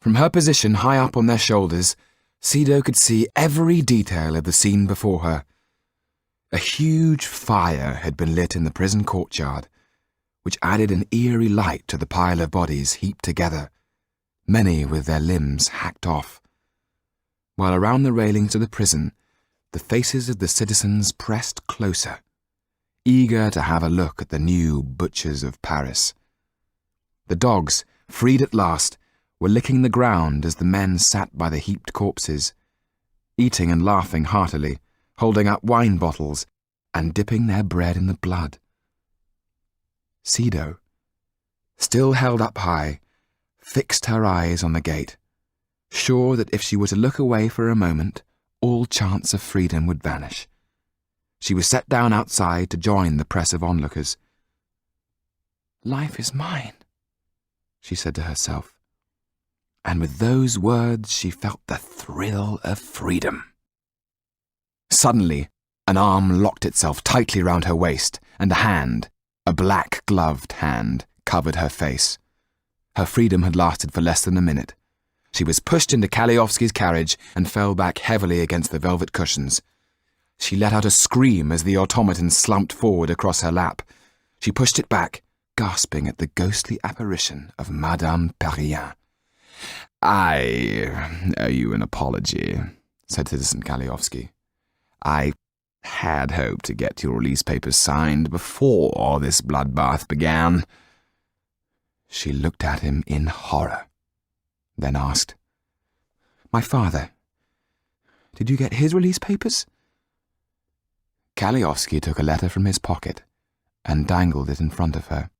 From her position high up on their shoulders, Sido could see every detail of the scene before her. A huge fire had been lit in the prison courtyard, which added an eerie light to the pile of bodies heaped together, many with their limbs hacked off. While around the railings of the prison, the faces of the citizens pressed closer, eager to have a look at the new butchers of Paris. The dogs, freed at last, were licking the ground as the men sat by the heaped corpses, eating and laughing heartily, holding up wine bottles and dipping their bread in the blood. Sido, still held up high, fixed her eyes on the gate, sure that if she were to look away for a moment, all chance of freedom would vanish. She was set down outside to join the press of onlookers. "Life is mine," she said to herself, and with those words she felt the thrill of freedom. Suddenly, an arm locked itself tightly round her waist, and a hand, a black-gloved hand, covered her face. Her freedom had lasted for less than a minute. She was pushed into Kaliowski's carriage and fell back heavily against the velvet cushions. She let out a scream as the automaton slumped forward across her lap. She pushed it back, gasping at the ghostly apparition of Madame Perrien. "I owe you an apology," said Citizen Kaliowski. "I had hoped to get your release papers signed before this bloodbath began." She looked at him in horror, then asked, "My father, did you get his release papers?" Kaliowski took a letter from his pocket and dangled it in front of her.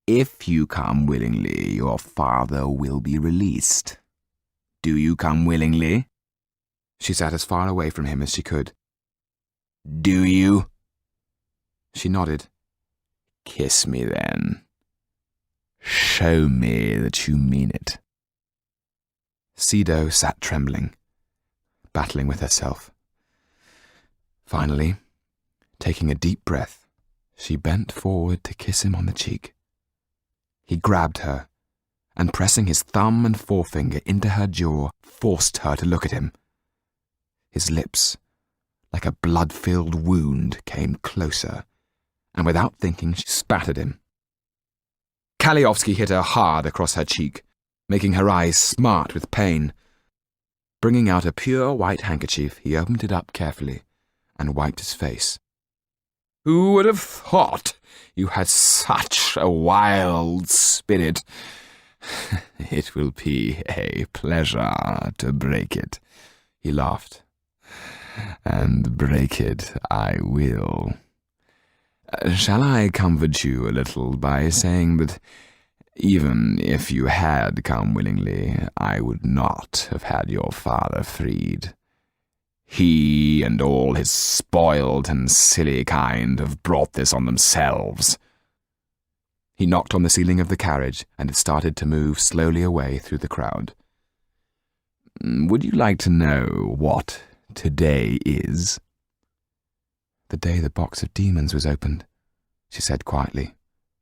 "If you come willingly, your father will be released. Do you come willingly?" She sat as far away from him as she could. "Do you?" She nodded. "Kiss me then. Show me that you mean it." Sido sat trembling, battling with herself. Finally, taking a deep breath, she bent forward to kiss him on the cheek. He grabbed her, and pressing his thumb and forefinger into her jaw, forced her to look at him. His lips, like a blood-filled wound, came closer, and without thinking she spat at him. Kaliowski hit her hard across her cheek, making her eyes smart with pain. Bringing out a pure white handkerchief, he opened it up carefully and wiped his face. "Who would have thought you had such a wild spirit? It will be a pleasure to break it," he laughed. "And break it I will. Shall I comfort you a little by saying that even if you had come willingly, I would not have had your father freed. He and all his spoiled and silly kind have brought this on themselves." He knocked on the ceiling of the carriage, and it started to move slowly away through the crowd. "Would you like to know what today is?" "The day the box of demons was opened," she said quietly,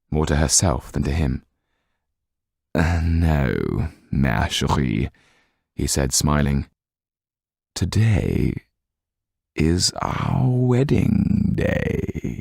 more to herself than to him. "No, ma chérie," he said, smiling. "Today is our wedding day."